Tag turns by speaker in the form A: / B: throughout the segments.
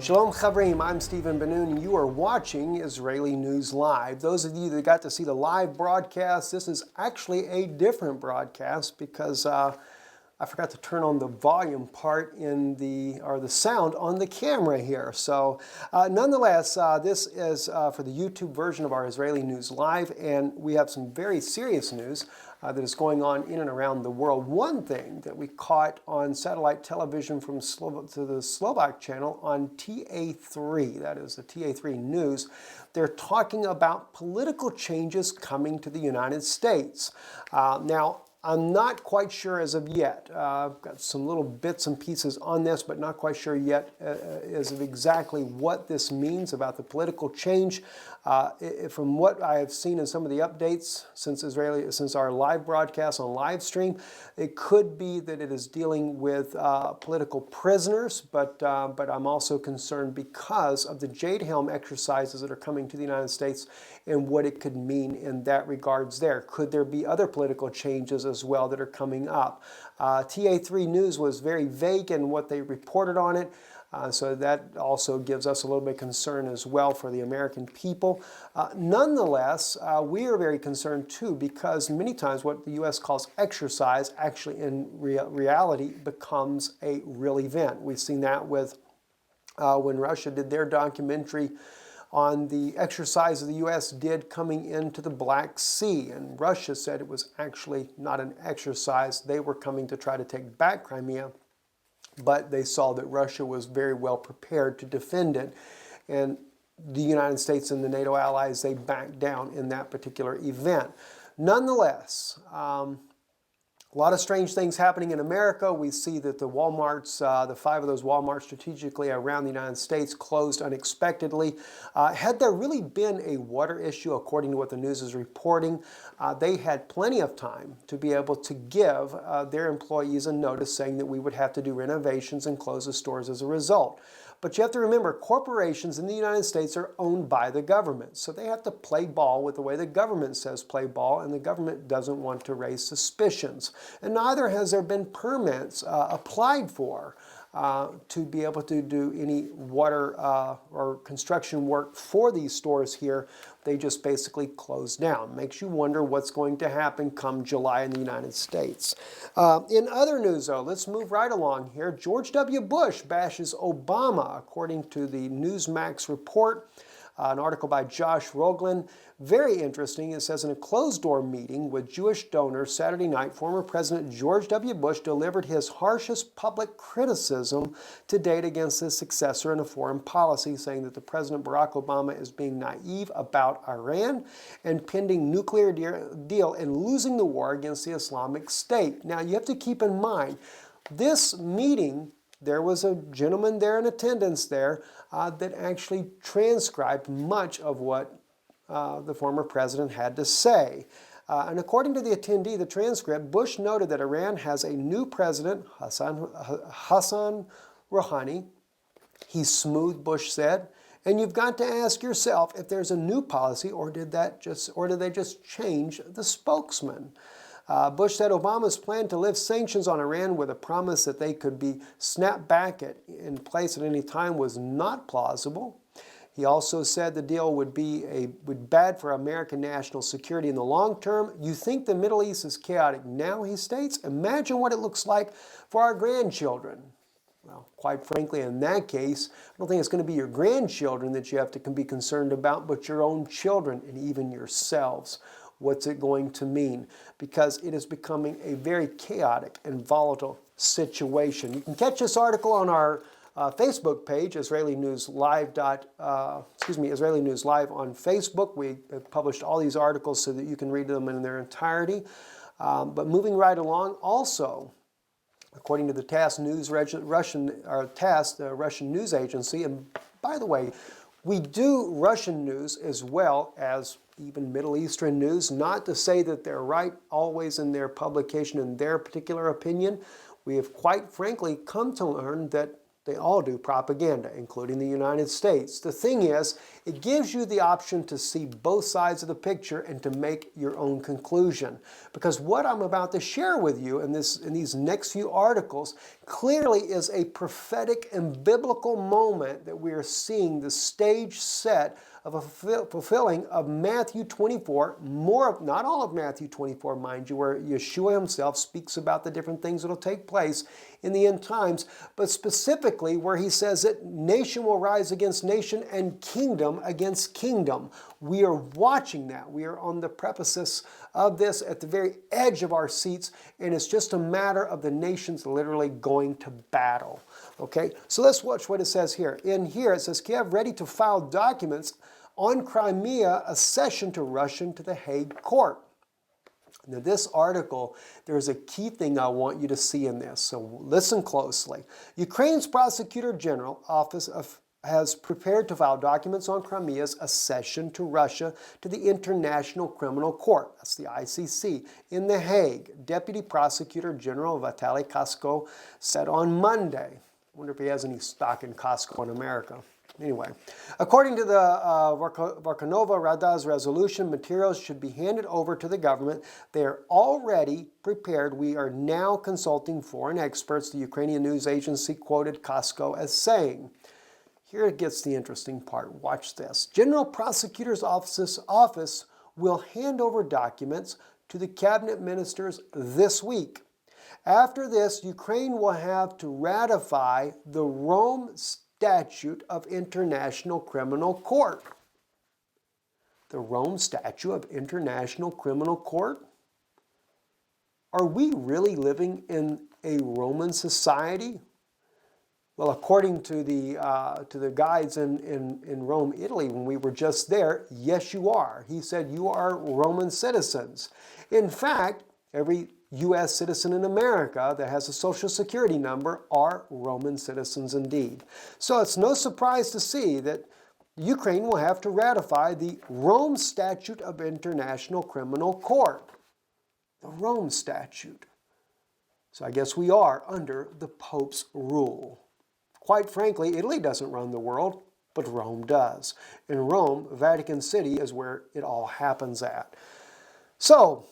A: Shalom Chavrim, I'm Stephen Ben-Nun, and you are watching Israeli News Live. Those of you that got to see the live broadcast, this is actually a different broadcast because I forgot to turn on the volume part or the sound on the camera here. So nonetheless, this is for the YouTube version of our Israeli News Live, and we have some very serious news that is going on in and around the world. One thing that we caught on satellite television from the Slovak channel on TA3, that is the TA3 News, they're talking about political changes coming to the United States. Now, I'm not quite sure as of yet. I've got some little bits and pieces on this, but not quite sure yet as of exactly what this means about the political change. From what I have seen in some of the updates since our live broadcast on live stream, it could be that it is dealing with political prisoners, but I'm also concerned because of the Jade Helm exercises that are coming to the United States and what it could mean in that regards there. Could there be other political changes as well that are coming up? TA3 News was very vague in what they reported on it. So that also gives us a little bit of concern as well for the American people. Nonetheless, we are very concerned too because many times what the U.S. calls exercise actually in reality becomes a real event. We've seen that with when Russia did their documentary on the exercise the U.S. did coming into the Black Sea. And Russia said it was actually not an exercise. They were coming to try to take back Crimea, but they saw that Russia was very well prepared to defend it. And the United States and the NATO allies, they backed down in that particular event. Nonetheless, a lot of strange things happening in America. We see that the Walmarts, the 5 of those Walmarts strategically around the United States closed unexpectedly. Had there really been a water issue, according to what the news is reporting, they had plenty of time to be able to give their employees a notice saying that we would have to do renovations and close the stores as a result. But you have to remember, corporations in the United States are owned by the government. So they have to play ball with the way the government says play ball, and the government doesn't want to raise suspicions. And neither has there been permits applied for to be able to do any water or construction work for these stores here. They just basically closed down. Makes you wonder what's going to happen come July in the United States. In other news, though, let's move right along here. George W. Bush bashes Obama, according to the Newsmax report. An article by Josh Roglin. Very interesting. It says, in a closed-door meeting with Jewish donors Saturday night, former President George W. Bush delivered his harshest public criticism to date against his successor in a foreign policy, saying that the President Barack Obama is being naive about Iran and pending nuclear deal and losing the war against the Islamic State. Now, you have to keep in mind, this meeting, there was a gentleman there in attendance there that actually transcribed much of what the former president had to say. And according to the attendee, the transcript, Bush noted that Iran has a new president, Hassan Rouhani. He's smooth, Bush said. And you've got to ask yourself if there's a new policy, or did they just change the spokesman? Bush said Obama's plan to lift sanctions on Iran with a promise that they could be snapped back in place at any time was not plausible. He also said the deal would be bad for American national security in the long term. You think the Middle East is chaotic now, he states? Imagine what it looks like for our grandchildren. Well, quite frankly, in that case, I don't think it's going to be your grandchildren that you have to be concerned about, but your own children and even yourselves. What's it going to mean? Because it is becoming a very chaotic and volatile situation. You can catch this article on our Facebook page, Israeli News Live. Israeli News Live on Facebook. We have published all these articles so that you can read them in their entirety. But moving right along, also, according to the TASS News, the Russian news agency, and by the way, we do Russian news as well as even Middle Eastern news, not to say that they're right always in their publication in their particular opinion. We have quite frankly come to learn that They all do propaganda, including the United States. The thing is, it gives you the option to see both sides of the picture and to make your own conclusion. Because what I'm about to share with you in these next few articles clearly is a prophetic and biblical moment that we are seeing the stage set of a fulfilling of Matthew 24, not all of Matthew 24, mind you, where Yeshua himself speaks about the different things that will take place in the end times, but specifically where he says that nation will rise against nation and kingdom against kingdom. We are watching that. We are on the precipice of this at the very edge of our seats, and it's just a matter of the nations literally going to battle. Okay, so let's watch what it says here. In here it says, Kiev ready to file documents on Crimea accession to Russia to the Hague Court. Now this article, there's a key thing I want you to see in this, so listen closely. Ukraine's Prosecutor General Office has prepared to file documents on Crimea's accession to Russia to the International Criminal Court, that's the ICC, in The Hague. Deputy Prosecutor General Vitaly Klitschko said on Monday. I wonder if he has any stock in Costco in America. Anyway, according to the Verkhovna Rada's resolution, materials should be handed over to the government. They are already prepared. We are now consulting foreign experts, the Ukrainian news agency quoted Costco as saying. Here it gets the interesting part. Watch this. General Prosecutor's Office will hand over documents to the cabinet ministers this week. After this, Ukraine will have to ratify the Rome Statute of International Criminal Court. The Rome Statute of International Criminal Court? Are we really living in a Roman society? Well, according to the guides in Rome, Italy, when we were just there, yes, you are. He said you are Roman citizens. In fact, every U.S. citizen in America that has a Social Security number are Roman citizens indeed. So it's no surprise to see that Ukraine will have to ratify the Rome Statute of International Criminal Court. The Rome Statute. So I guess we are under the Pope's rule. Quite frankly, Italy doesn't run the world, but Rome does. In Rome, Vatican City is where it all happens at. So,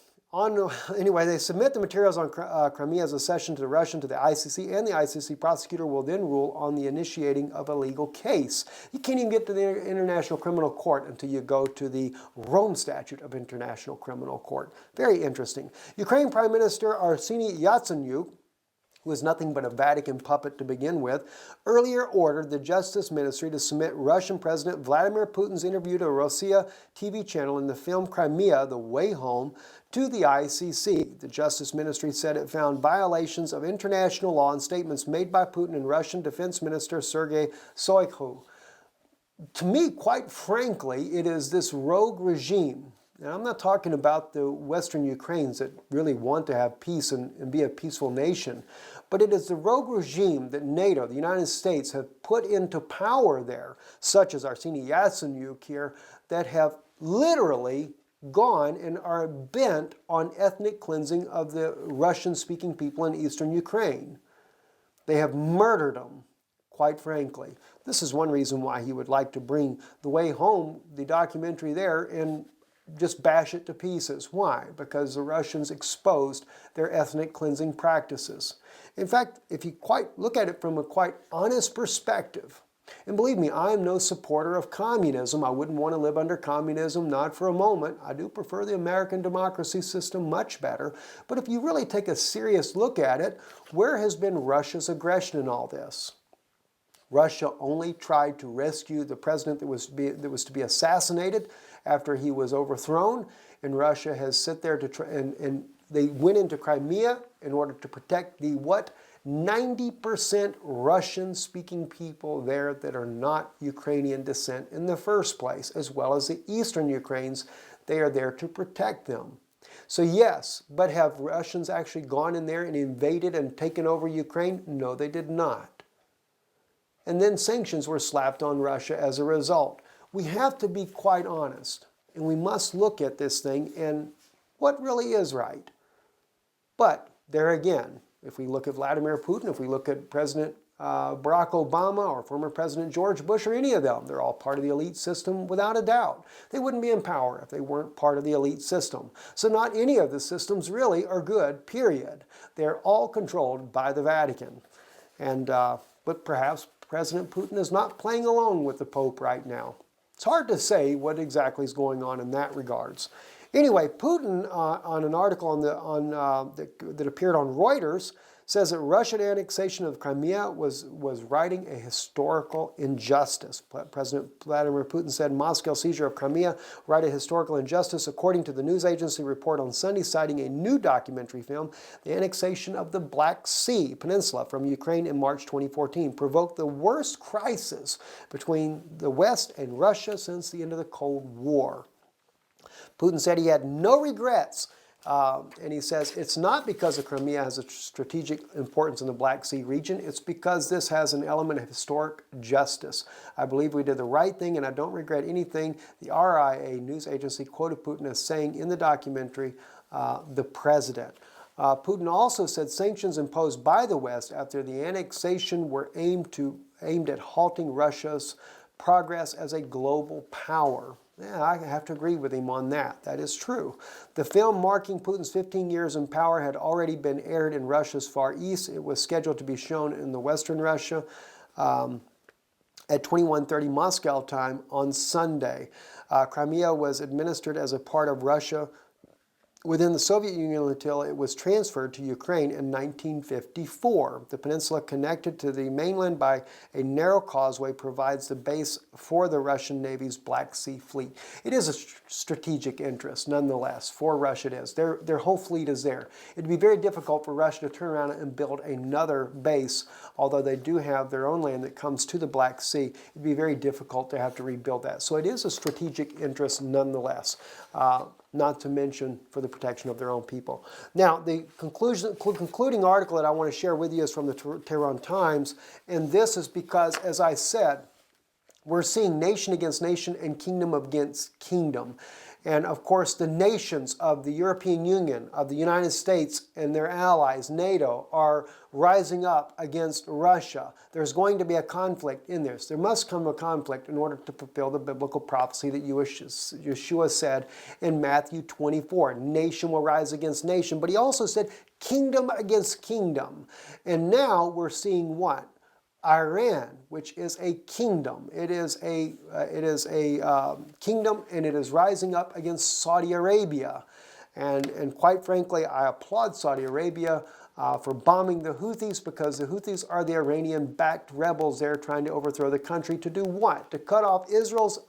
A: anyway, they submit the materials on Crimea's accession to the Russian to the ICC, and the ICC prosecutor will then rule on the initiating of a legal case. You can't even get to the International Criminal Court until you go to the Rome Statute of International Criminal Court. Very interesting. Ukraine Prime Minister Arseniy Yatsenyuk, who is nothing but a Vatican puppet to begin with, earlier ordered the Justice Ministry to submit Russian President Vladimir Putin's interview to a Rossiya TV channel in the film Crimea, The Way Home, to the ICC. The Justice Ministry said it found violations of international law in statements made by Putin and Russian Defense Minister Sergei Shoigu. To me, quite frankly, it is this rogue regime. And I'm not talking about the Western Ukrainians that really want to have peace and be a peaceful nation, but it is the rogue regime that NATO, the United States, have put into power there, such as Arseniy Yatsenyuk here, that have literally gone and are bent on ethnic cleansing of the Russian-speaking people in eastern Ukraine. They have murdered them, quite frankly. This is one reason why he would like to bring The Way Home, the documentary there, and just bash it to pieces. Why? Because the Russians exposed their ethnic cleansing practices. In fact, if you quite look at it from a quite honest perspective, and believe me, I am no supporter of communism. I wouldn't want to live under communism, not for a moment. I do prefer the American democracy system much better. But if you really take a serious look at it, where has been Russia's aggression in all this? Russia only tried to rescue the president that was to be assassinated after he was overthrown, and Russia has sit there to try, and they went into Crimea in order to protect the 90% Russian-speaking people there that are not Ukrainian descent in the first place, as well as the Eastern Ukrainians. They are there to protect them. So yes, but have Russians actually gone in there and invaded and taken over Ukraine? No, they did not. And then sanctions were slapped on Russia as a result. We have to be quite honest, and we must look at this thing and what really is right. But there again, if we look at Vladimir Putin, if we look at President Barack Obama or former President George Bush or any of them. They're all part of the elite system without a doubt. They wouldn't be in power if they weren't part of the elite system. So not any of the systems really are good, period. They're all controlled by the Vatican. And, but perhaps President Putin is not playing along with the Pope right now. It's hard to say what exactly is going on in that regards. Anyway, Putin, on an article that appeared on Reuters, says that Russian annexation of Crimea was righting a historical injustice. President Vladimir Putin said Moscow's seizure of Crimea righted a historical injustice, according to the news agency report on Sunday, citing a new documentary film. The annexation of the Black Sea Peninsula from Ukraine in March 2014 provoked the worst crisis between the West and Russia since the end of the Cold War. Putin said he had no regrets. And he says it's not because the Crimea has a strategic importance in the Black Sea region. It's because this has an element of historic justice. I believe we did the right thing, and I don't regret anything. The RIA news agency quoted Putin as saying in the documentary, the president. Putin also said sanctions imposed by the West after the annexation were aimed at halting Russia's progress as a global power. Yeah, I have to agree with him on that. That is true. The film marking Putin's 15 years in power had already been aired in Russia's Far East. It was scheduled to be shown in the Western Russia at 21:30 Moscow time on Sunday. Crimea was administered as a part of Russia within the Soviet Union until it was transferred to Ukraine in 1954. The peninsula, connected to the mainland by a narrow causeway, provides the base for the Russian Navy's Black Sea Fleet. It is a strategic interest, nonetheless, for Russia it is. Their whole fleet is there. It'd be very difficult for Russia to turn around and build another base, although they do have their own land that comes to the Black Sea. It'd be very difficult to have to rebuild that. So it is a strategic interest, nonetheless. Not to mention for the protection of their own people. Now, the concluding article that I want to share with you is from the Tehran Times, and this is because, as I said, we're seeing nation against nation and kingdom against kingdom. And of course, the nations of the European Union, of the United States and their allies, NATO, are rising up against Russia. There's going to be a conflict in this. There must come a conflict in order to fulfill the biblical prophecy that Yeshua said in Matthew 24. Nation will rise against nation. But he also said kingdom against kingdom. And now we're seeing what? Iran, which is a kingdom. It is a kingdom, and it is rising up against Saudi Arabia. And quite frankly, I applaud Saudi Arabia for bombing the Houthis, because the Houthis are the Iranian-backed rebels there trying to overthrow the country to do what? To cut off Israel's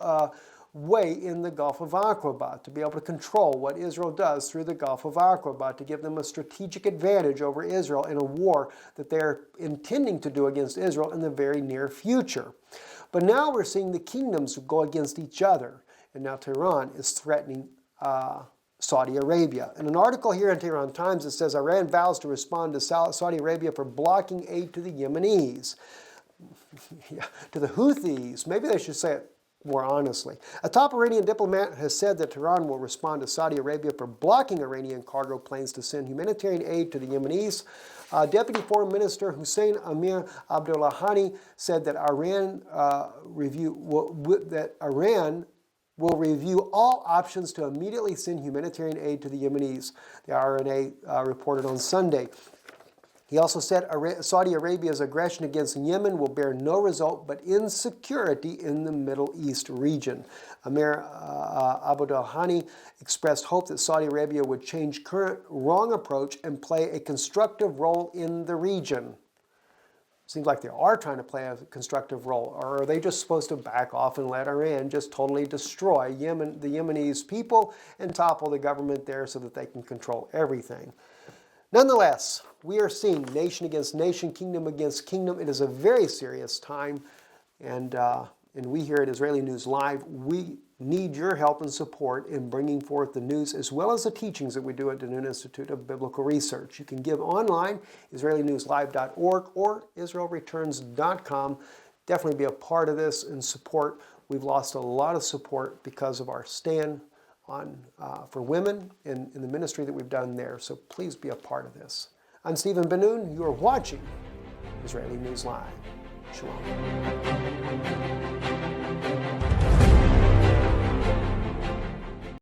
A: way in the Gulf of Aqaba, to be able to control what Israel does through the Gulf of Aqaba, to give them a strategic advantage over Israel in a war that they're intending to do against Israel in the very near future. But now we're seeing the kingdoms go against each other, and now Tehran is threatening Saudi Arabia. In an article here in Tehran Times, it says Iran vows to respond to Saudi Arabia for blocking aid to the Yemenis. Yeah, to the Houthis. Maybe they should say it more honestly. A top Iranian diplomat has said that Tehran will respond to Saudi Arabia for blocking Iranian cargo planes to send humanitarian aid to the Yemenis. Deputy Foreign Minister Hussein Amir Abdullahani said that Iran will review all options to immediately send humanitarian aid to the Yemenis, the RNA reported on Sunday. He also said Saudi Arabia's aggression against Yemen will bear no result but insecurity in the Middle East region. Amir Abdullahani expressed hope that Saudi Arabia would change current wrong approach and play a constructive role in the region. Seems like they are trying to play a constructive role, or are they just supposed to back off and let Iran just totally destroy the Yemenis people and topple the government there so that they can control everything? Nonetheless, we are seeing nation against nation, kingdom against kingdom. It is a very serious time, and we here at Israeli News Live, we need your help and support in bringing forth the news as well as the teachings that we do at the Noon Institute of Biblical Research. You can give online, IsraeliNewsLive.org or IsraelReturns.com. Definitely be a part of this and support. We've lost a lot of support because of our stand for women in the ministry that we've done there. So please be a part of this. I'm Stephen Ben-Nun. You are watching Israeli News Live. Shalom.